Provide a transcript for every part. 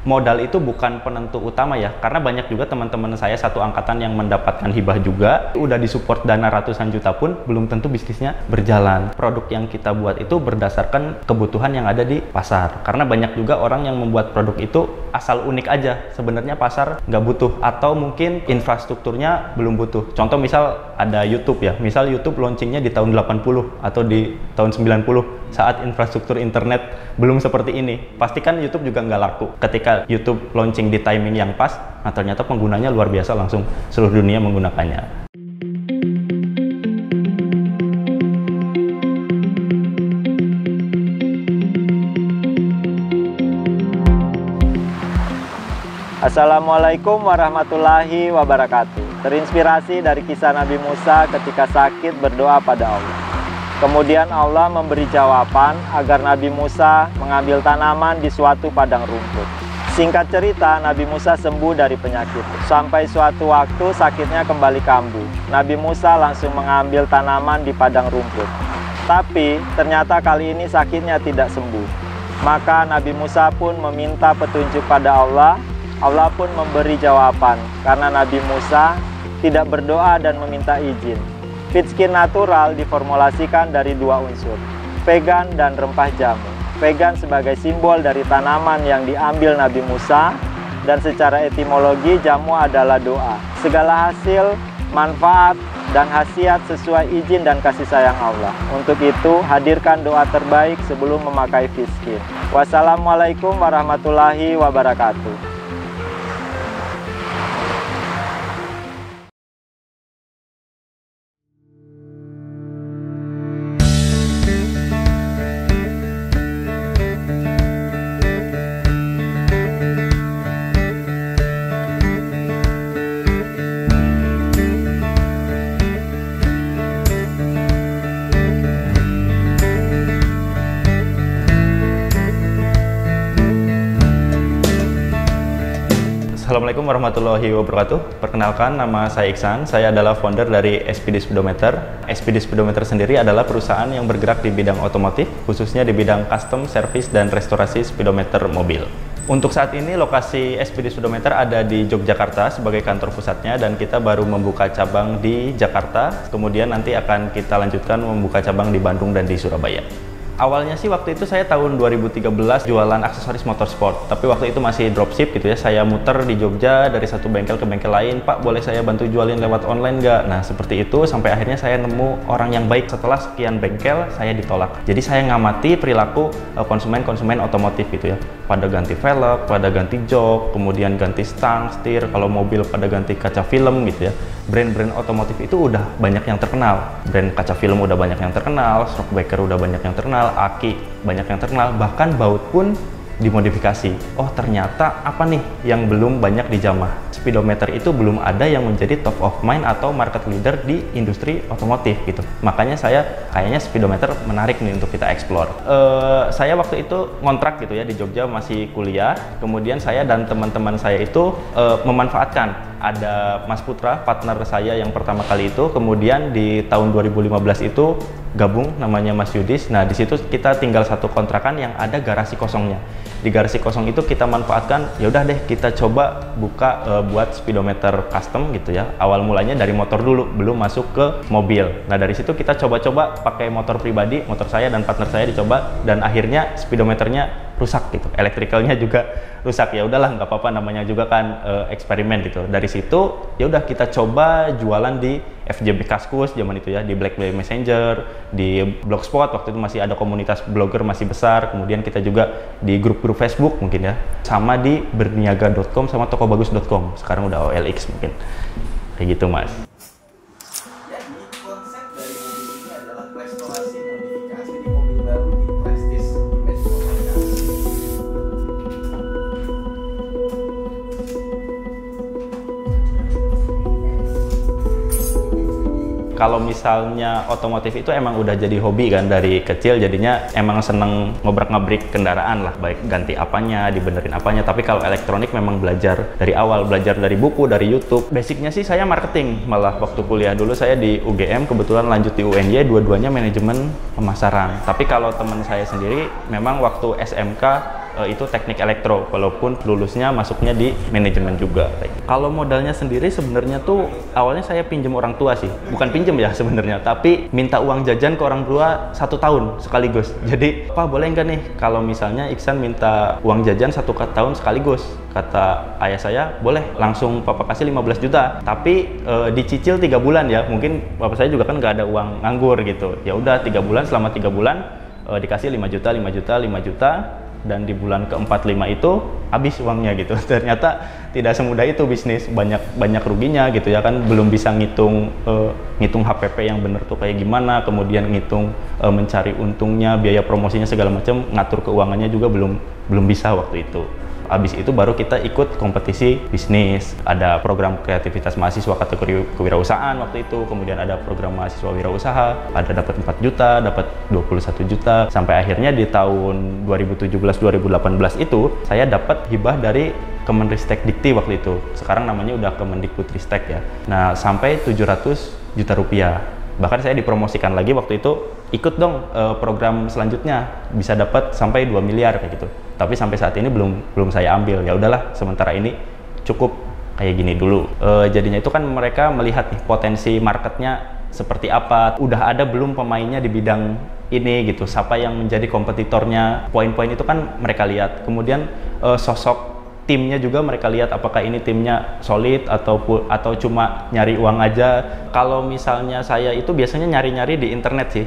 modal itu bukan penentu utama ya, karena banyak juga teman-teman saya satu angkatan yang mendapatkan hibah juga, udah disupport dana ratusan juta pun belum tentu bisnisnya berjalan. Produk yang kita buat itu berdasarkan kebutuhan yang ada di pasar, karena banyak juga orang yang membuat produk itu asal unik aja, sebenarnya pasar nggak butuh, atau mungkin infrastrukturnya belum butuh. Contoh misal ada YouTube ya, misal YouTube launchingnya di tahun 80 atau di tahun 90, saat infrastruktur internet belum seperti ini, pastikan YouTube juga nggak laku. Ketika YouTube launching di timing yang pas, nah ternyata penggunanya luar biasa, langsung seluruh dunia menggunakannya. Assalamualaikum warahmatullahi wabarakatuh. Terinspirasi dari kisah Nabi Musa ketika sakit berdoa pada Allah. Kemudian Allah memberi jawaban agar Nabi Musa mengambil tanaman di suatu padang rumput. Singkat cerita, Nabi Musa sembuh dari penyakit. Sampai suatu waktu sakitnya kembali kambuh. Nabi Musa langsung mengambil tanaman di padang rumput. Tapi ternyata kali ini sakitnya tidak sembuh. Maka Nabi Musa pun meminta petunjuk pada Allah. Allah pun memberi jawaban karena Nabi Musa tidak berdoa dan meminta izin. Feed skin natural diformulasikan dari dua unsur, vegan dan rempah jamu. Vegan sebagai simbol dari tanaman yang diambil Nabi Musa, dan secara etimologi jamu adalah doa. Segala hasil, manfaat, dan khasiat sesuai izin dan kasih sayang Allah. Untuk itu, hadirkan doa terbaik sebelum memakai feed skin. Wassalamualaikum warahmatullahi wabarakatuh. Assalamualaikum warahmatullahi wabarakatuh. Perkenalkan, nama saya Iksan. Saya adalah founder dari SPD Speedometer. SPD Speedometer sendiri adalah perusahaan yang bergerak di bidang otomotif, khususnya di bidang custom, service, dan restorasi speedometer mobil. Untuk saat ini lokasi SPD Speedometer ada di Yogyakarta sebagai kantor pusatnya, dan kita baru membuka cabang di Jakarta. Kemudian nanti akan kita lanjutkan membuka cabang di Bandung dan di Surabaya. Awalnya sih waktu itu saya tahun 2013 jualan aksesoris motorsport, tapi waktu itu masih dropship gitu ya. Saya muter di Jogja dari satu bengkel ke bengkel lain, Pak boleh saya bantu jualin lewat online nggak? Nah seperti itu sampai akhirnya saya nemu orang yang baik. Setelah sekian bengkel saya ditolak. Jadi saya ngamati perilaku konsumen-konsumen otomotif gitu ya. Pada ganti velg, pada ganti jok, kemudian ganti stang, setir, kalau mobil pada ganti kaca film gitu ya. Brand-brand otomotif itu udah banyak yang terkenal. Brand kaca film udah banyak yang terkenal, shock breaker udah banyak yang terkenal, aki banyak yang terkenal, bahkan baut pun dimodifikasi. Oh ternyata apa nih yang belum banyak dijamah? Speedometer itu belum ada yang menjadi top of mind atau market leader di industri otomotif gitu. Makanya saya kayaknya speedometer menarik nih untuk kita explore. Saya waktu itu ngontrak gitu ya di Jogja, masih kuliah. Kemudian saya dan teman-teman saya itu memanfaatkan ada Mas Putra, partner saya yang pertama kali itu. Kemudian di tahun 2015 itu gabung namanya Mas Yudis. Nah di situ kita tinggal satu kontrakan yang ada garasi kosongnya. Di garasi kosong itu kita manfaatkan, ya udah deh kita coba buka buat speedometer custom gitu ya. Awal mulanya dari motor dulu, belum masuk ke mobil. Nah dari situ kita coba-coba pakai motor pribadi, motor saya dan partner saya dicoba, dan akhirnya speedometernya rusak gitu, elektrikalnya juga rusak. Ya udahlah nggak apa-apa, namanya juga kan eksperimen gitu. Dari situ ya udah kita coba jualan di FJB Kaskus zaman itu ya, di BlackBerry Messenger, di Blogspot, waktu itu masih ada komunitas blogger masih besar. Kemudian kita juga di grup-grup Facebook mungkin ya, sama di berniaga.com sama tokobagus.com. Sekarang udah OLX mungkin kayak gitu Mas. Jadi konsep dari mobil ini adalah restorasi modifikasi di mobil baru di Prestige Image Modifikasi. Kalau misalnya otomotif itu emang udah jadi hobi kan dari kecil, jadinya emang seneng ngobrak-ngabrik kendaraan lah, baik ganti apanya, dibenerin apanya. Tapi kalau elektronik memang belajar dari awal, belajar dari buku, dari YouTube. Basicnya sih saya marketing, malah waktu kuliah dulu saya di UGM, kebetulan lanjut di UNY, dua-duanya manajemen pemasaran. Tapi kalau teman saya sendiri memang waktu SMK itu teknik elektro, walaupun lulusnya masuknya di manajemen juga. Kalau modalnya sendiri sebenarnya tuh awalnya saya pinjam orang tua sih, bukan pinjam ya sebenarnya, tapi minta uang jajan ke orang tua 1 tahun sekaligus. Jadi, Pak boleh nggak nih kalau misalnya Iksan minta uang jajan 1 tahun sekaligus? Kata ayah saya, boleh, langsung Papa kasih 15 juta, tapi dicicil 3 bulan ya. Mungkin Bapak saya juga kan nggak ada uang nganggur gitu. Ya udah 3 bulan, selama 3 bulan dikasih 5 juta, 5 juta, 5 juta, dan di bulan ke-4, 5 itu habis uangnya gitu. Ternyata tidak semudah itu bisnis, banyak ruginya gitu ya kan. Belum bisa ngitung HPP yang bener tuh kayak gimana, kemudian ngitung mencari untungnya, biaya promosinya segala macam, ngatur keuangannya juga belum bisa waktu itu. Habis itu baru kita ikut kompetisi bisnis. Ada program kreativitas mahasiswa kategori kewirausahaan waktu itu, kemudian ada program mahasiswa wirausaha, ada dapat 4 juta, dapat 21 juta, sampai akhirnya di tahun 2017-2018 itu saya dapat hibah dari Kemenristek Dikti waktu itu. Sekarang namanya udah Kemendikbudristek ya. Nah, sampai 700 juta rupiah. Bahkan saya dipromosikan lagi waktu itu, ikut dong program selanjutnya, bisa dapat sampai 2 miliar kayak gitu. Tapi sampai saat ini belum saya ambil. Ya udahlah, sementara ini cukup kayak gini dulu. Jadinya itu kan mereka melihat nih potensi marketnya seperti apa, udah ada belum pemainnya di bidang ini gitu, siapa yang menjadi kompetitornya, poin-poin itu kan mereka lihat. Kemudian sosok timnya juga mereka lihat, apakah ini timnya solid atau cuma nyari uang aja. Kalau misalnya saya itu biasanya nyari-nyari di internet sih,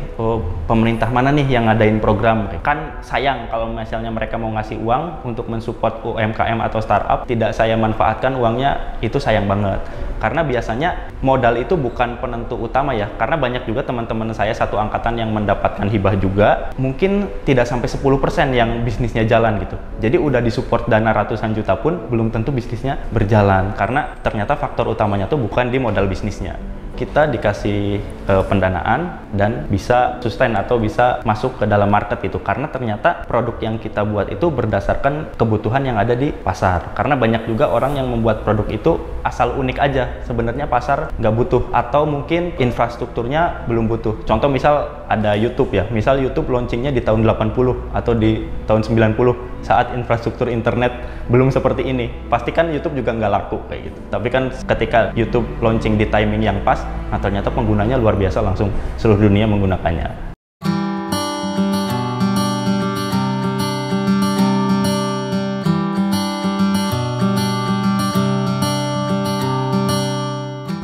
pemerintah mana nih yang ngadain program. Kan sayang kalau misalnya mereka mau ngasih uang untuk mensupport UMKM atau startup, tidak saya manfaatkan uangnya, itu sayang banget. Karena biasanya modal itu bukan penentu utama ya, karena banyak juga teman-teman saya satu angkatan yang mendapatkan hibah juga, mungkin tidak sampai 10% yang bisnisnya jalan gitu. Jadi udah disupport dana ratusan juta pun belum tentu bisnisnya berjalan, karena ternyata faktor utamanya tuh bukan di modal bisnisnya. Kita dikasih pendanaan dan bisa sustain atau bisa masuk ke dalam market itu, karena ternyata produk yang kita buat itu berdasarkan kebutuhan yang ada di pasar. Karena banyak juga orang yang membuat produk itu asal unik aja, sebenarnya pasar nggak butuh, atau mungkin infrastrukturnya belum butuh. Contoh misal ada YouTube ya, misal YouTube launchingnya di tahun 80 atau di tahun 90, saat infrastruktur internet belum seperti ini, pastikan YouTube juga nggak laku kayak gitu. Tapi kan ketika YouTube launching di timing yang pas, nah ternyata penggunanya luar biasa, langsung seluruh dunia menggunakannya.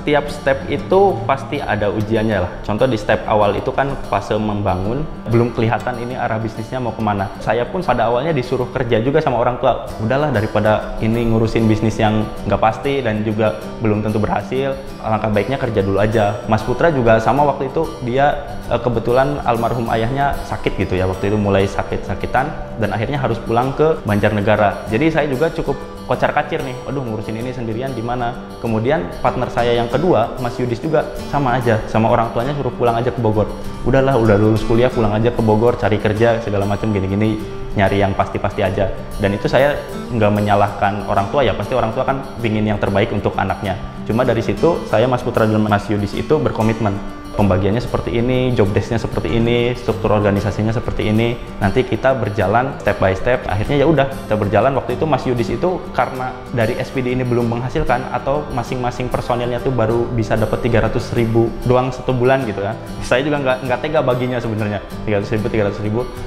Setiap step itu pasti ada ujiannya lah. Contoh di step awal itu kan fase membangun, belum kelihatan ini arah bisnisnya mau kemana. Saya pun pada awalnya disuruh kerja juga sama orang tua. Udahlah, daripada ini ngurusin bisnis yang nggak pasti dan juga belum tentu berhasil, alangkah baiknya kerja dulu aja. Mas Putra juga sama waktu itu, dia kebetulan almarhum ayahnya sakit gitu ya, waktu itu mulai sakit-sakitan dan akhirnya harus pulang ke Banjarnegara. Jadi saya juga cukup kocar-kacir nih, aduh ngurusin ini sendirian gimana. Kemudian partner saya yang kedua, Mas Yudis, juga sama aja, sama orang tuanya suruh pulang aja ke Bogor. Udahlah, udah lulus kuliah, pulang aja ke Bogor, cari kerja segala macam gini-gini, nyari yang pasti-pasti aja. Dan itu saya nggak menyalahkan orang tua ya, pasti orang tua kan pingin yang terbaik untuk anaknya. Cuma dari situ saya, Mas Putra dan Mas Yudis itu berkomitmen, pembagiannya seperti ini, job desk-nya seperti ini, struktur organisasinya seperti ini. Nanti kita berjalan step by step. Akhirnya ya udah, kita berjalan. Waktu itu Mas Yudis itu karena dari SPD ini belum menghasilkan, atau masing-masing personilnya tuh baru bisa dapat 300.000 doang 1 bulan gitu kan. Saya juga nggak tega baginya sebenarnya, 300.000.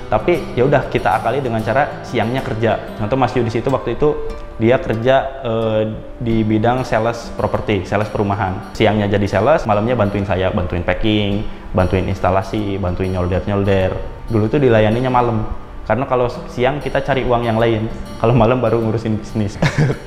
Tapi ya udah, kita akali dengan cara siangnya kerja. Contoh Mas Yudis itu waktu itu dia kerja di bidang sales properti, sales perumahan. Siangnya jadi sales, malamnya bantuin saya, bantuin packing, bantuin instalasi, bantuin nyolder-nyolder. Dulu tuh dilayaninya malam, karena kalau siang kita cari uang yang lain, kalau malam baru ngurusin bisnis.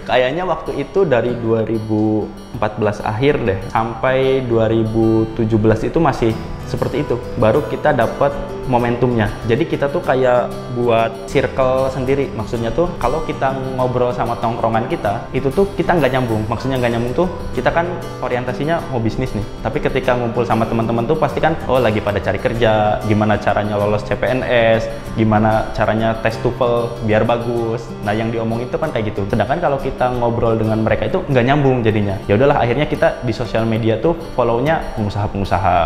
Kayaknya waktu itu dari 2014 akhir deh sampai 2017 itu masih seperti itu, baru kita dapat momentumnya. Jadi kita tuh kayak buat circle sendiri, maksudnya tuh kalau kita ngobrol sama tongkrongan kita, itu tuh kita nggak nyambung. Maksudnya nggak nyambung tuh, kita kan orientasinya mau bisnis nih, tapi ketika ngumpul sama teman-teman tuh pasti kan, oh lagi pada cari kerja, gimana caranya lolos CPNS, gimana caranya tes TOEFL biar bagus. Nah yang diomongin itu kan kayak gitu. Sedangkan kalau kita ngobrol dengan mereka itu nggak nyambung jadinya. Ya udahlah, akhirnya kita di sosial media tuh follow-nya pengusaha-pengusaha.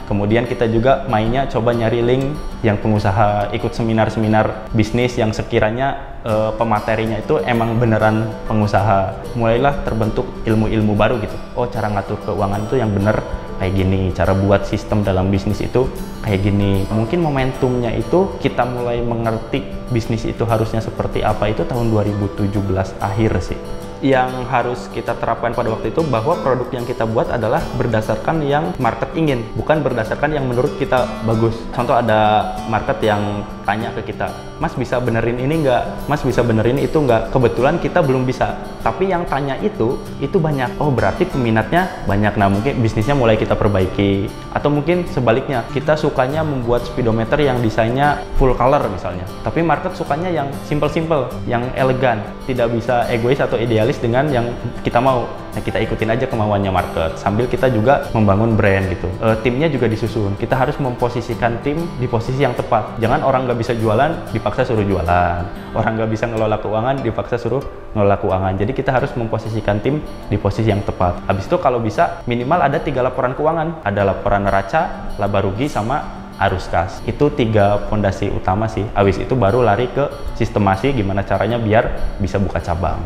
Kemudian kita juga mainnya coba nyari link tim yang pengusaha, ikut seminar-seminar bisnis yang sekiranya pematerinya itu emang beneran pengusaha. Mulailah terbentuk ilmu-ilmu baru gitu. Oh, cara ngatur keuangan itu yang bener kayak gini, cara buat sistem dalam bisnis itu kayak gini. Mungkin momentumnya itu kita mulai mengerti bisnis itu harusnya seperti apa itu tahun 2017 akhir sih. Yang harus kita terapkan pada waktu itu bahwa produk yang kita buat adalah berdasarkan yang market ingin, bukan berdasarkan yang menurut kita bagus. Contoh, ada market yang tanya ke kita, Mas bisa benerin ini nggak? Mas bisa benerin itu nggak? Kebetulan kita belum bisa, tapi yang tanya itu banyak. Oh, berarti peminatnya banyak. Nah, mungkin bisnisnya mulai kita perbaiki. Atau mungkin sebaliknya, kita sukanya membuat speedometer yang desainnya full color misalnya, tapi market sukanya yang simple-simple, yang elegan, tidak bisa egois atau idealis dengan yang kita mau. Nah, kita ikutin aja kemauannya market sambil kita juga membangun brand gitu. Timnya juga disusun. Kita harus memposisikan tim di posisi yang tepat. Jangan orang nggak bisa jualan dipaksa suruh jualan, orang nggak bisa ngelola keuangan dipaksa suruh ngelola keuangan. Jadi kita harus memposisikan tim di posisi yang tepat. Habis itu kalau bisa minimal ada 3 laporan keuangan, ada laporan neraca, laba rugi, sama arus kas. Itu 3 fondasi utama sih. Habis itu baru lari ke sistemasi, gimana caranya biar bisa buka cabang.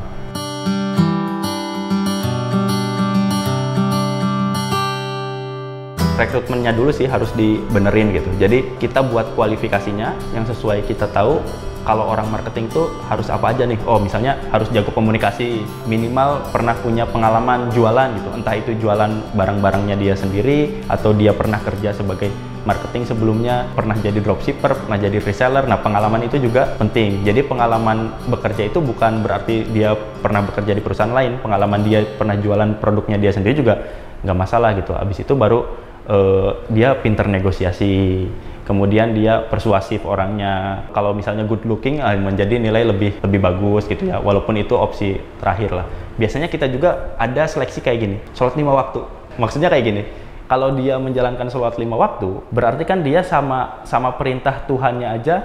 Rekrutmennya dulu sih harus dibenerin gitu. Jadi kita buat kualifikasinya yang sesuai kita tahu. Kalau orang marketing tuh harus apa aja nih? Oh, misalnya harus jago komunikasi, minimal pernah punya pengalaman jualan gitu. Entah itu jualan barang-barangnya dia sendiri atau dia pernah kerja sebagai marketing sebelumnya, pernah jadi dropshipper, pernah jadi reseller. Nah, pengalaman itu juga penting. Jadi pengalaman bekerja itu bukan berarti dia pernah bekerja di perusahaan lain. Pengalaman dia pernah jualan produknya dia sendiri juga nggak masalah gitu. Habis itu baru dia pinter negosiasi, kemudian dia persuasif orangnya. Kalau misalnya good looking menjadi nilai lebih bagus gitu ya, walaupun itu opsi terakhir lah. Biasanya kita juga ada seleksi kayak gini, sholat 5 waktu. Maksudnya kayak gini, kalau dia menjalankan sholat 5 waktu, berarti kan dia sama perintah Tuhannya aja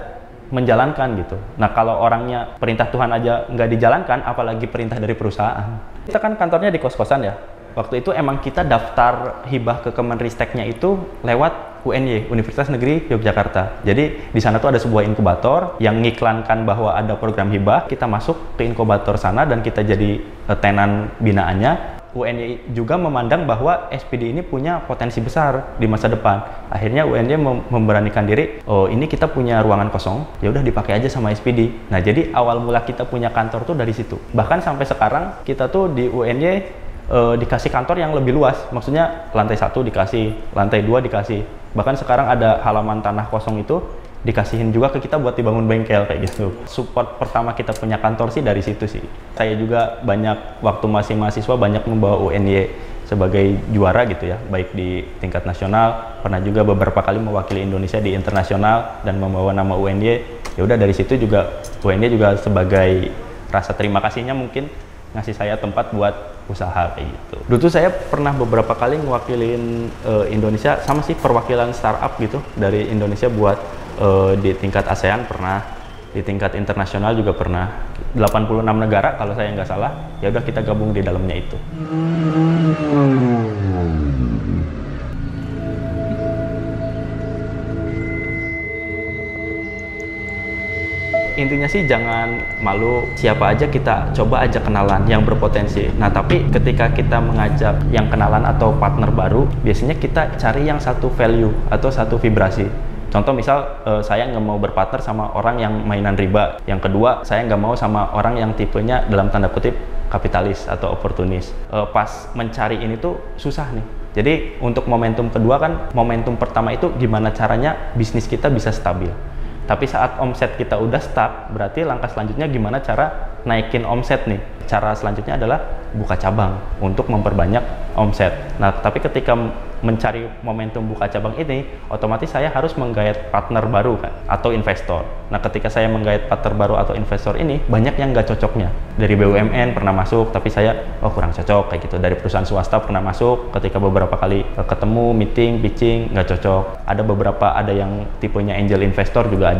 menjalankan gitu. Nah, kalau orangnya perintah Tuhan aja nggak dijalankan, apalagi perintah dari perusahaan. Kita kan kantornya di kos-kosan ya. Waktu itu emang kita daftar hibah ke Kemenristeknya itu lewat UNY, Universitas Negeri Yogyakarta. Jadi di sana tuh ada sebuah inkubator yang ngiklankan bahwa ada program hibah. Kita masuk ke inkubator sana dan kita jadi tenan binaannya. UNY juga memandang bahwa SPD ini punya potensi besar di masa depan. Akhirnya UNY memberanikan diri, oh ini kita punya ruangan kosong, ya udah dipakai aja sama SPD. Nah, jadi awal mula kita punya kantor tuh dari situ. Bahkan sampai sekarang kita tuh di UNY dikasih kantor yang lebih luas, maksudnya lantai 1 dikasih, lantai 2 dikasih, bahkan sekarang ada halaman tanah kosong itu dikasihin juga ke kita buat dibangun bengkel kayak gitu. Support pertama kita punya kantor sih dari situ sih. Saya juga banyak waktu masih mahasiswa banyak membawa UNY sebagai juara gitu ya, baik di tingkat nasional, pernah juga beberapa kali mewakili Indonesia di internasional dan membawa nama UNY. Ya udah dari situ juga UNY juga sebagai rasa terima kasihnya mungkin ngasih saya tempat buat usaha kayak gitu. Dulu tuh saya pernah beberapa kali ngewakilin Indonesia, sama sih perwakilan startup gitu dari Indonesia buat di tingkat ASEAN pernah, di tingkat internasional juga pernah. 86 negara kalau saya nggak salah. Ya udah kita gabung di dalamnya itu. Intinya sih jangan malu, siapa aja kita coba aja kenalan yang berpotensi. Nah, tapi ketika kita mengajak yang kenalan atau partner baru, biasanya kita cari yang satu value atau satu vibrasi. Contoh misal saya nggak mau berpartner sama orang yang mainan riba. Yang kedua, saya nggak mau sama orang yang tipenya dalam tanda kutip kapitalis atau oportunis. Pas mencari ini tuh susah nih. Jadi untuk momentum kedua kan, momentum pertama itu gimana caranya bisnis kita bisa stabil. Tapi saat omset kita udah stuck, berarti langkah selanjutnya gimana cara naikin omset nih. Cara selanjutnya adalah buka cabang untuk memperbanyak omset. Nah, tapi ketika mencari momentum buka cabang ini, otomatis saya harus menggait partner baru kan, atau investor. Nah, ketika saya menggait partner baru atau investor ini, banyak yang nggak cocoknya. Dari BUMN pernah masuk, tapi saya kurang cocok kayak gitu. Dari perusahaan swasta pernah masuk, ketika beberapa kali ketemu, meeting, pitching, nggak cocok. Ada beberapa, ada yang tipenya angel investor juga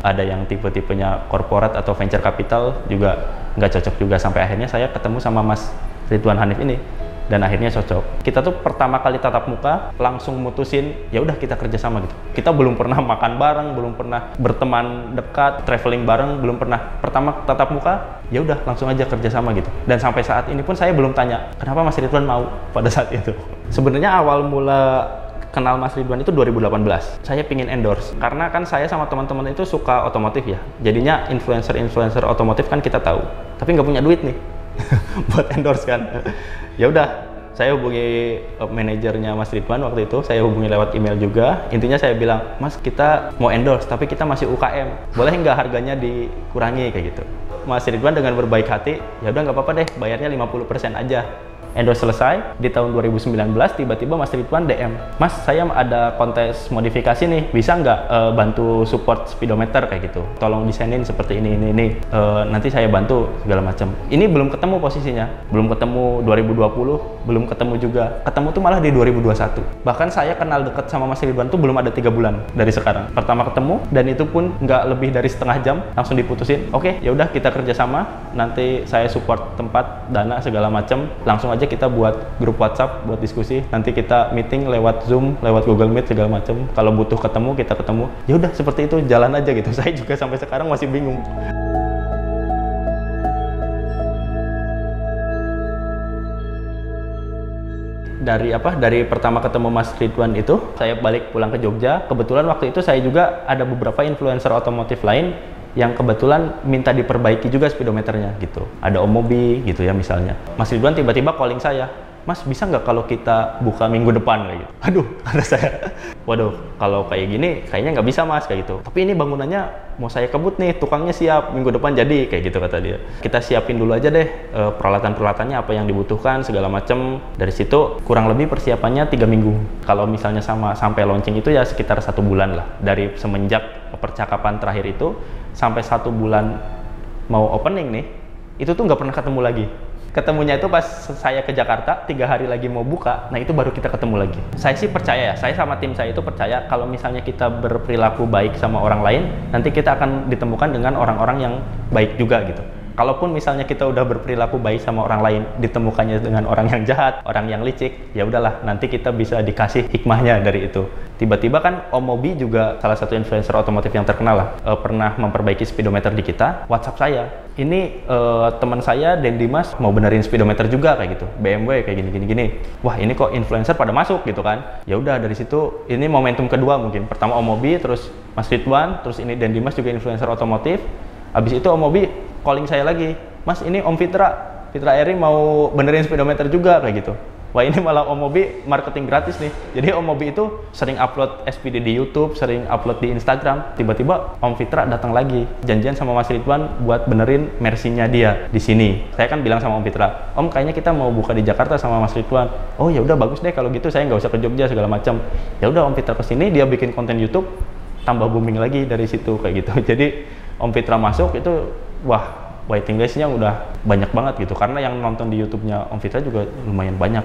ada yang tipe-tipenya corporate atau venture capital juga nggak cocok juga. Sampai akhirnya saya ketemu sama Mas Ridwan Hanif ini. dan akhirnya cocok. Kita tuh pertama kali tatap muka langsung mutusin ya udah kita kerjasama gitu. Kita belum pernah makan bareng, belum pernah berteman dekat, traveling bareng, belum pernah. Pertama tatap muka ya udah langsung aja kerjasama gitu. Dan sampai saat ini pun saya belum tanya kenapa Mas Ridwan mau pada saat itu. Sebenarnya awal mula kenal Mas Ridwan itu 2018. Saya pingin endorse karena kan saya sama teman-teman itu suka otomotif ya. Jadinya influencer otomotif kan kita tahu, tapi nggak punya duit nih buat endorse kan. Ya udah, saya hubungi manajernya Mas Ridwan waktu itu. Saya hubungi lewat email juga. Intinya saya bilang, Mas kita mau endorse tapi kita masih UKM. Boleh nggak harganya dikurangi kayak gitu. Mas Ridwan dengan berbaik hati, ya udah nggak apa-apa deh, bayarnya 50% aja. Endorse selesai, di tahun 2019 tiba-tiba Mas Ridwan DM, Mas saya ada kontes modifikasi nih, bisa nggak bantu support speedometer kayak gitu, tolong desainin seperti ini, nanti saya bantu segala macam. Ini belum ketemu posisinya, belum ketemu 2020, belum ketemu juga, ketemu tuh malah di 2021. Bahkan saya kenal deket sama Mas Ridwan tuh belum ada 3 bulan dari sekarang. Pertama ketemu, dan itu pun nggak lebih dari setengah jam, langsung diputusin, oke ya udah kita kerjasama, nanti saya support tempat, dana segala macam, langsung aja kita buat grup WhatsApp buat diskusi, nanti kita meeting lewat Zoom, lewat Google Meet segala macam. Kalau butuh ketemu kita ketemu. Ya udah seperti itu, jalan aja gitu. Saya juga sampai sekarang masih bingung. Dari pertama ketemu Mas Ridwan itu, saya balik pulang ke Jogja. Kebetulan waktu itu saya juga ada beberapa influencer otomotif lain yang kebetulan minta diperbaiki juga speedometernya gitu. Ada Om Mobi gitu ya misalnya. Mas Ridwan tiba-tiba calling saya, Mas bisa nggak kalau kita buka minggu depan kayak gitu. Aduh, kata saya, waduh kalau kayak gini kayaknya nggak bisa Mas kayak gitu. Tapi ini bangunannya mau saya kebut nih, tukangnya siap, minggu depan jadi kayak gitu kata dia. Kita siapin dulu aja deh peralatan-peralatannya apa yang dibutuhkan segala macem. Dari situ kurang lebih persiapannya 3 minggu. Kalau misalnya sampai launching itu ya sekitar 1 bulan lah. Dari semenjak percakapan terakhir itu sampai 1 bulan mau opening nih, itu tuh nggak pernah ketemu lagi. Ketemunya itu pas saya ke Jakarta, 3 hari lagi mau buka, nah itu baru kita ketemu lagi. Saya sih percaya ya, saya sama tim saya itu percaya kalau misalnya kita berperilaku baik sama orang lain, nanti kita akan ditemukan dengan orang-orang yang baik juga gitu. Kalaupun misalnya kita udah berperilaku baik sama orang lain, ditemukannya dengan orang yang jahat, orang yang licik, ya udahlah, nanti kita bisa dikasih hikmahnya dari itu. Tiba-tiba kan Om Mobi juga salah satu influencer otomotif yang terkenal lah, pernah memperbaiki speedometer di kita, WhatsApp saya. Ini teman saya Dan Dimas mau benerin speedometer juga kayak gitu, BMW kayak gini. Wah ini kok influencer pada masuk gitu kan? Ya udah dari situ, ini momentum kedua mungkin. Pertama Om Mobi, terus Mas Ridwan, terus ini Dan Dimas juga influencer otomotif. Habis itu Om Mobi calling saya lagi, Mas ini Om Fitra Eri mau benerin speedometer juga kayak gitu. Wah ini malah Om Mobi marketing gratis nih. Jadi Om Mobi itu sering upload SPD di YouTube, sering upload di Instagram. Tiba-tiba Om Fitra datang lagi, janjian sama Mas Ridwan buat benerin Mercy-nya dia di sini. Saya kan bilang sama Om Fitra, Om kayaknya kita mau buka di Jakarta sama Mas Ridwan. Oh ya udah bagus deh kalau gitu, saya nggak usah ke Jogja segala macam. Ya udah Om Fitra kesini, dia bikin konten YouTube, tambah booming lagi dari situ kayak gitu. Jadi Om Fitra masuk itu, wah waiting list-nya udah banyak banget gitu, karena yang nonton di YouTube-nya Om Fitra juga lumayan banyak.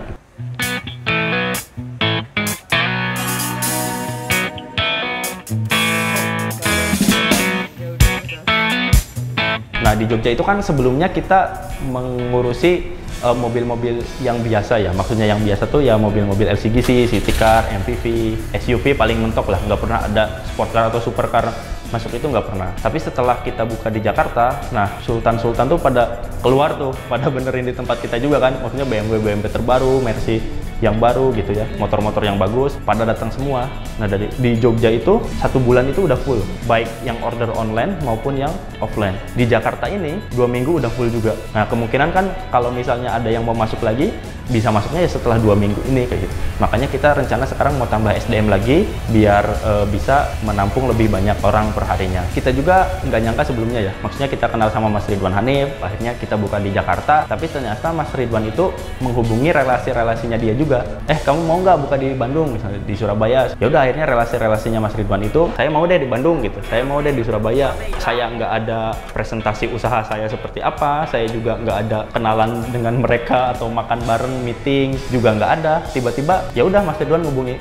Nah di Jogja itu kan sebelumnya kita mengurusi mobil-mobil yang biasa ya, maksudnya yang biasa tuh ya mobil-mobil LCGC, city car, MPV, SUV paling mentok lah, nggak pernah ada sport car atau supercar masuk, itu nggak pernah. Tapi setelah kita buka di Jakarta, nah sultan-sultan tuh pada keluar tuh, pada benerin di tempat kita juga kan, maksudnya BMW terbaru, Mercy yang baru gitu ya, motor-motor yang bagus, pada datang semua. Nah di Jogja itu 1 bulan itu udah full, baik yang order online maupun yang offline. Di Jakarta ini 2 minggu udah full juga. Nah kemungkinan kan kalau misalnya ada yang mau masuk lagi, bisa masuknya ya setelah 2 minggu ini kayak gitu. Makanya kita rencana sekarang mau tambah SDM lagi biar bisa menampung lebih banyak orang per harinya. Kita juga nggak nyangka sebelumnya ya, maksudnya kita kenal sama Mas Ridwan Hanif, akhirnya kita buka di Jakarta, tapi ternyata Mas Ridwan itu menghubungi relasi-relasinya dia juga. Kamu mau nggak buka di Bandung, misalnya di Surabaya? Ya udah akhirnya relasi-relasinya Mas Ridwan itu, saya mau deh di Bandung gitu, saya mau deh di Surabaya. Saya nggak ada presentasi usaha saya seperti apa, saya juga nggak ada kenalan dengan mereka atau makan bareng, meeting juga nggak ada. Tiba-tiba ya udah Mas Ridwan hubungi,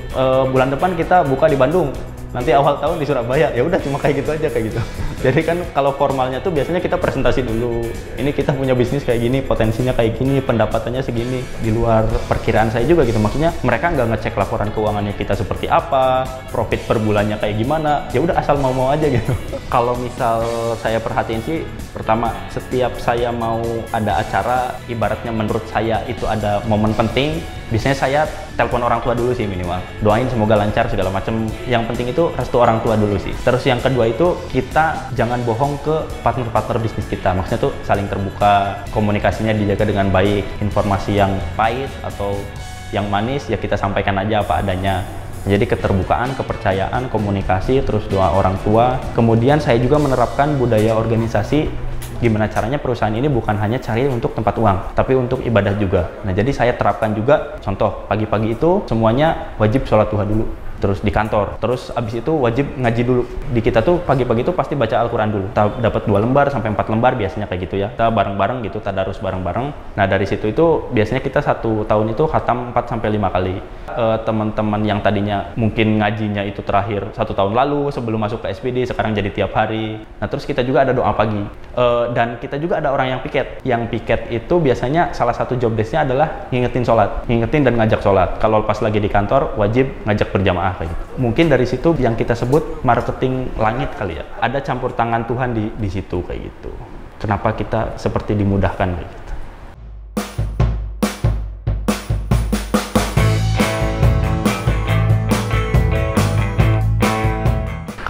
bulan depan kita buka di Bandung. nanti awal tahun di Surabaya, ya udah cuma kayak gitu aja kayak gitu. Jadi kan kalau formalnya tuh biasanya kita presentasi dulu, ini kita punya bisnis kayak gini, potensinya kayak gini, pendapatannya segini, di luar perkiraan saya juga gitu. Maksudnya mereka nggak ngecek laporan keuangannya kita seperti apa, profit per bulannya kayak gimana, ya udah asal mau-mau aja gitu. Kalau misal saya perhatiin sih, pertama setiap saya mau ada acara, ibaratnya menurut saya itu ada momen penting, biasanya saya telepon orang tua dulu sih minimal, doain semoga lancar segala macam. Yang penting itu restu orang tua dulu sih. Terus yang kedua itu kita jangan bohong ke partner-partner bisnis kita, maksudnya tuh saling terbuka, komunikasinya dijaga dengan baik, informasi yang pahit atau yang manis ya kita sampaikan aja apa adanya. Jadi keterbukaan, kepercayaan, komunikasi, terus doa orang tua. Kemudian saya juga menerapkan budaya organisasi, gimana caranya perusahaan ini bukan hanya cari untuk tempat uang, tapi untuk ibadah juga. Nah, jadi saya terapkan juga, contoh, pagi-pagi itu semuanya wajib sholat duha dulu. Terus di kantor, terus abis itu wajib ngaji dulu. Di kita tuh pagi-pagi tuh pasti baca Al-Quran dulu. Kita dapat 2 lembar sampai 4 lembar biasanya kayak gitu ya. Kita bareng-bareng gitu, tadarus bareng-bareng. Nah dari situ itu biasanya kita 1 tahun itu khatam 4 sampai 5 kali. Teman-teman yang tadinya mungkin ngajinya itu terakhir 1 tahun lalu sebelum masuk ke SPD, sekarang jadi tiap hari. Nah terus kita juga ada doa pagi. Dan kita juga ada orang yang piket. Yang piket itu biasanya salah satu job desk-nya adalah ngingetin sholat, ngingetin dan ngajak sholat. Kalau pas lagi di kantor wajib ngajak berjamaah. Kayak gitu. Mungkin dari situ yang kita sebut marketing langit kali ya. Ada campur tangan Tuhan di situ kayak gitu. Kenapa kita seperti dimudahkan kayak gitu.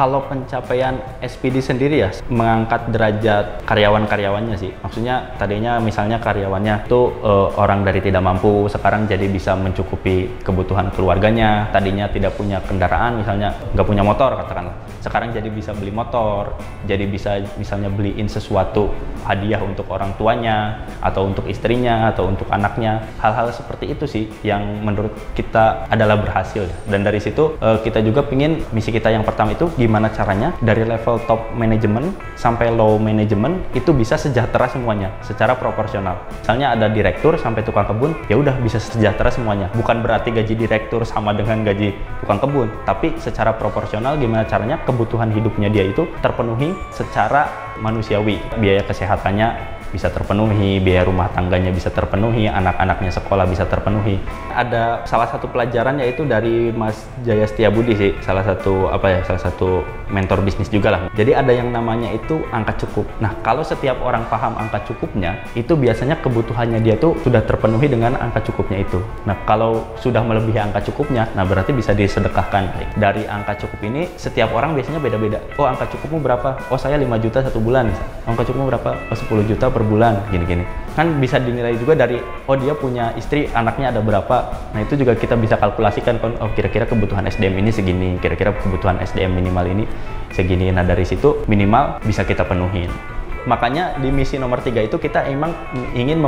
Kalau pencapaian SPD sendiri ya, mengangkat derajat karyawan-karyawannya sih. Maksudnya tadinya misalnya karyawannya tuh orang dari tidak mampu, sekarang jadi bisa mencukupi kebutuhan keluarganya. Tadinya tidak punya kendaraan, misalnya nggak punya motor katakanlah. Sekarang jadi bisa beli motor, jadi bisa misalnya beliin sesuatu hadiah untuk orang tuanya, atau untuk istrinya, atau untuk anaknya. Hal-hal seperti itu sih yang menurut kita adalah berhasil. Dan dari situ kita juga pingin, misi kita yang pertama itu gimana caranya dari level top manajemen sampai low manajemen itu bisa sejahtera semuanya secara proporsional. Misalnya ada direktur sampai tukang kebun, ya udah bisa sejahtera semuanya. Bukan berarti gaji direktur sama dengan gaji tukang kebun, tapi secara proporsional gimana caranya kebutuhan hidupnya dia itu terpenuhi secara manusiawi. Biaya kesehatannya bisa terpenuhi, biaya rumah tangganya bisa terpenuhi, anak-anaknya sekolah bisa terpenuhi. Ada salah satu pelajaran yaitu dari Mas Jaya Setiabudi sih, salah satu mentor bisnis juga lah. Jadi ada yang namanya itu angka cukup. Nah, kalau setiap orang paham angka cukupnya, itu biasanya kebutuhannya dia tuh sudah terpenuhi dengan angka cukupnya itu. Nah, kalau sudah melebihi angka cukupnya, nah berarti bisa disedekahkan. Dari angka cukup ini, setiap orang biasanya beda-beda. Oh, angka cukupmu berapa? Oh, saya 5 juta 1 bulan. Angka cukupmu berapa? Oh, 10 juta per bulan, gini-gini. Kan bisa dinilai juga dari, oh dia punya istri, anaknya ada berapa. Nah itu juga kita bisa kalkulasikan, oh kira-kira kebutuhan SDM ini segini, kira-kira kebutuhan SDM minimal ini segini. Nah dari situ minimal bisa kita penuhin. Makanya di misi nomor 3 itu kita emang ingin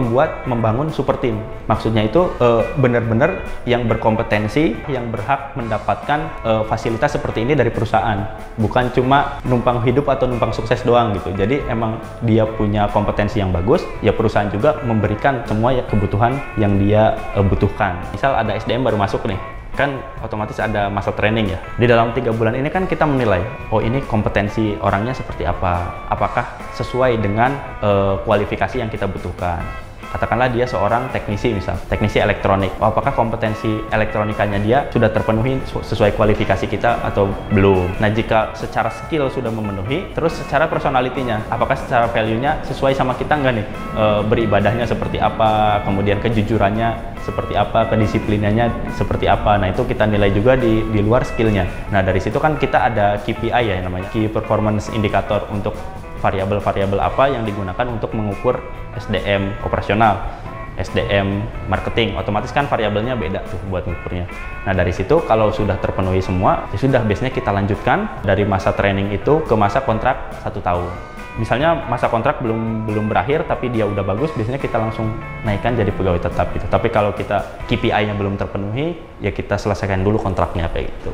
membangun super team. Maksudnya itu benar-benar yang berkompetensi, yang berhak mendapatkan fasilitas seperti ini dari perusahaan. Bukan cuma numpang hidup atau numpang sukses doang gitu. Jadi emang dia punya kompetensi yang bagus, ya perusahaan juga memberikan semua kebutuhan yang dia butuhkan. Misal ada SDM baru masuk nih, kan otomatis ada masa training ya. Di dalam 3 bulan ini kan kita menilai, oh ini kompetensi orangnya seperti apa, apakah sesuai dengan kualifikasi yang kita butuhkan. Katakanlah dia seorang teknisi, misal teknisi elektronik, oh, apakah kompetensi elektronikanya dia sudah terpenuhi sesuai kualifikasi kita atau belum. Nah jika secara skill sudah memenuhi, terus secara personalitinya, apakah secara value-nya sesuai sama kita nggak nih, beribadahnya seperti apa, kemudian kejujurannya seperti apa, kedisiplinannya seperti apa. Nah itu kita nilai juga di luar skillnya. Nah dari situ kan kita ada KPI ya, namanya Key Performance Indicator, untuk variabel-variabel apa yang digunakan untuk mengukur SDM operasional, SDM marketing. Otomatis kan variabelnya beda tuh buat mengukurnya. Nah dari situ kalau sudah terpenuhi semua, ya sudah biasanya kita lanjutkan dari masa training itu ke masa kontrak 1 tahun. Misalnya masa kontrak belum berakhir tapi dia udah bagus, biasanya kita langsung naikkan jadi pegawai tetap gitu. Tapi kalau kita KPI-nya belum terpenuhi, ya kita selesaikan dulu kontraknya kayak gitu.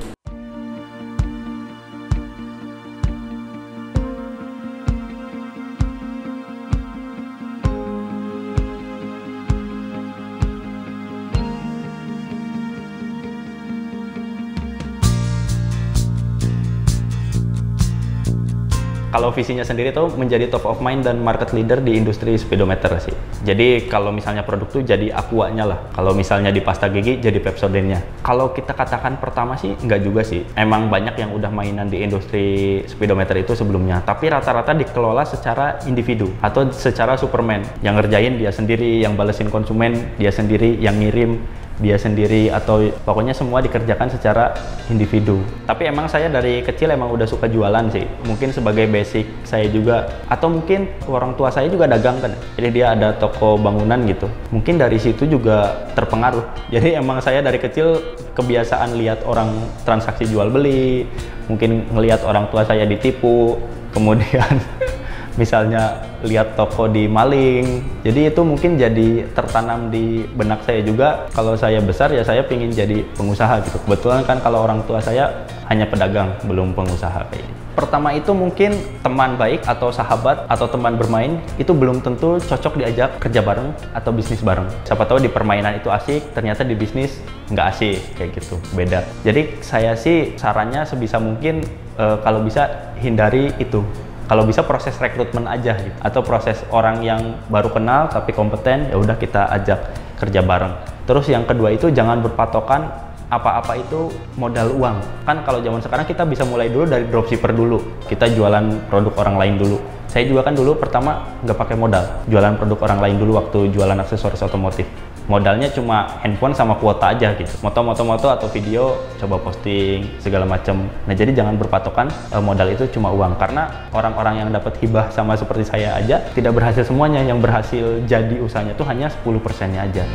Kalau visinya sendiri tuh menjadi top of mind dan market leader di industri speedometer sih. Jadi kalau misalnya produk tuh jadi Aquanya lah. Kalau misalnya di pasta gigi jadi Pepsodentnya. Kalau kita katakan pertama sih enggak juga sih. Emang banyak yang udah mainan di industri speedometer itu sebelumnya. Tapi rata-rata dikelola secara individu atau secara Superman. Yang ngerjain dia sendiri, yang balesin konsumen dia sendiri, yang ngirim dia sendiri, atau pokoknya semua dikerjakan secara individu. Tapi emang saya dari kecil emang udah suka jualan sih, mungkin sebagai basic saya juga, atau mungkin orang tua saya juga dagang kan, jadi dia ada toko bangunan gitu, mungkin dari situ juga terpengaruh. Jadi emang saya dari kecil kebiasaan lihat orang transaksi jual beli, mungkin ngelihat orang tua saya ditipu, kemudian misalnya lihat toko di maling, jadi itu mungkin jadi tertanam di benak saya juga. Kalau saya besar ya saya pingin jadi pengusaha gitu. Kebetulan kan kalau orang tua saya hanya pedagang, belum pengusaha kayak gitu. Pertama itu mungkin teman baik atau sahabat atau teman bermain itu belum tentu cocok diajak kerja bareng atau bisnis bareng. Siapa tahu di permainan itu asik, ternyata di bisnis nggak asik kayak gitu, beda. Jadi saya sih sarannya sebisa mungkin kalau bisa hindari itu. Kalau bisa proses rekrutmen aja gitu, atau proses orang yang baru kenal tapi kompeten, ya udah kita ajak kerja bareng. Terus yang kedua itu jangan berpatokan apa-apa itu modal uang. Kan kalau zaman sekarang kita bisa mulai dulu dari dropshipper dulu, kita jualan produk orang lain dulu. Saya juga kan dulu pertama nggak pakai modal, jualan produk orang lain dulu waktu jualan aksesoris otomotif. Modalnya cuma handphone sama kuota aja gitu, moto atau video coba posting segala macam. Nah jadi jangan berpatokan modal itu cuma uang, karena orang-orang yang dapat hibah sama seperti saya aja tidak berhasil semuanya. Yang berhasil jadi usahanya tuh hanya 10%-nya aja.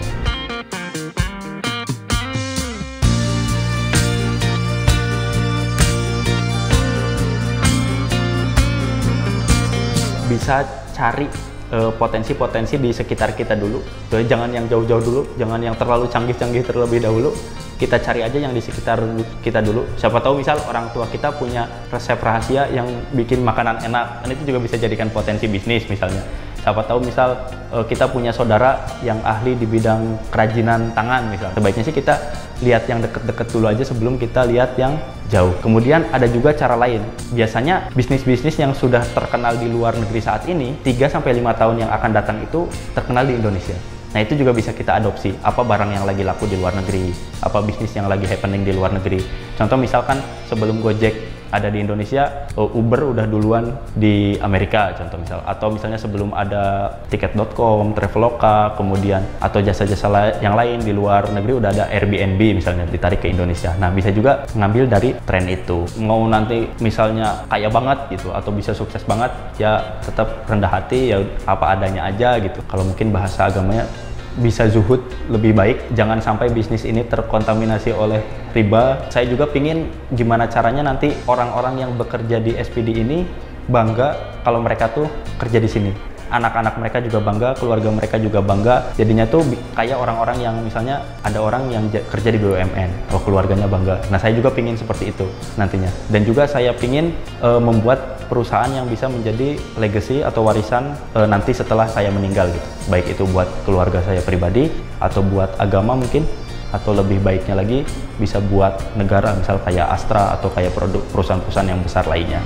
Bisa cari potensi-potensi di sekitar kita dulu. Jadi jangan yang jauh-jauh dulu, jangan yang terlalu canggih-canggih terlebih dahulu. Kita cari aja yang di sekitar kita dulu. Siapa tahu misal orang tua kita punya resep rahasia yang bikin makanan enak, dan itu juga bisa jadikan potensi bisnis misalnya. Siapa tahu misal kita punya saudara yang ahli di bidang kerajinan tangan misal. Sebaiknya sih kita lihat yang deket-deket dulu aja sebelum kita lihat yang jauh. Kemudian ada juga cara lain. Biasanya bisnis-bisnis yang sudah terkenal di luar negeri saat ini, 3-5 tahun yang akan datang itu terkenal di Indonesia. Nah itu juga bisa kita adopsi, apa barang yang lagi laku di luar negeri, apa bisnis yang lagi happening di luar negeri. Contoh misalkan sebelum Gojek ada di Indonesia, Uber udah duluan di Amerika contoh misal, atau misalnya sebelum ada tiket.com, Traveloka, kemudian atau jasa-jasa yang lain di luar negeri udah ada Airbnb misalnya ditarik ke Indonesia. Nah bisa juga ngambil dari tren itu. Mau nanti misalnya kaya banget gitu atau bisa sukses banget, ya tetap rendah hati, ya apa adanya aja gitu. Kalau mungkin bahasa agamanya bisa zuhud lebih baik, jangan sampai bisnis ini terkontaminasi oleh riba. Saya juga pingin gimana caranya nanti orang-orang yang bekerja di SPD ini bangga kalau mereka tuh kerja di sini. Anak-anak mereka juga bangga, keluarga mereka juga bangga. Jadinya tuh kayak orang-orang yang misalnya ada orang yang kerja di BUMN, keluarganya bangga. Nah saya juga pingin seperti itu nantinya. Dan juga saya pingin membuat perusahaan yang bisa menjadi legacy atau warisan nanti setelah saya meninggal gitu. Baik itu buat keluarga saya pribadi atau buat agama mungkin, atau lebih baiknya lagi bisa buat negara, misal kayak Astra atau kayak perusahaan-perusahaan yang besar lainnya.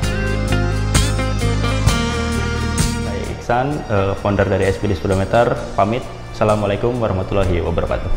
Saya Iksan, founder dari SPD Speedometer, pamit. Assalamualaikum warahmatullahi wabarakatuh.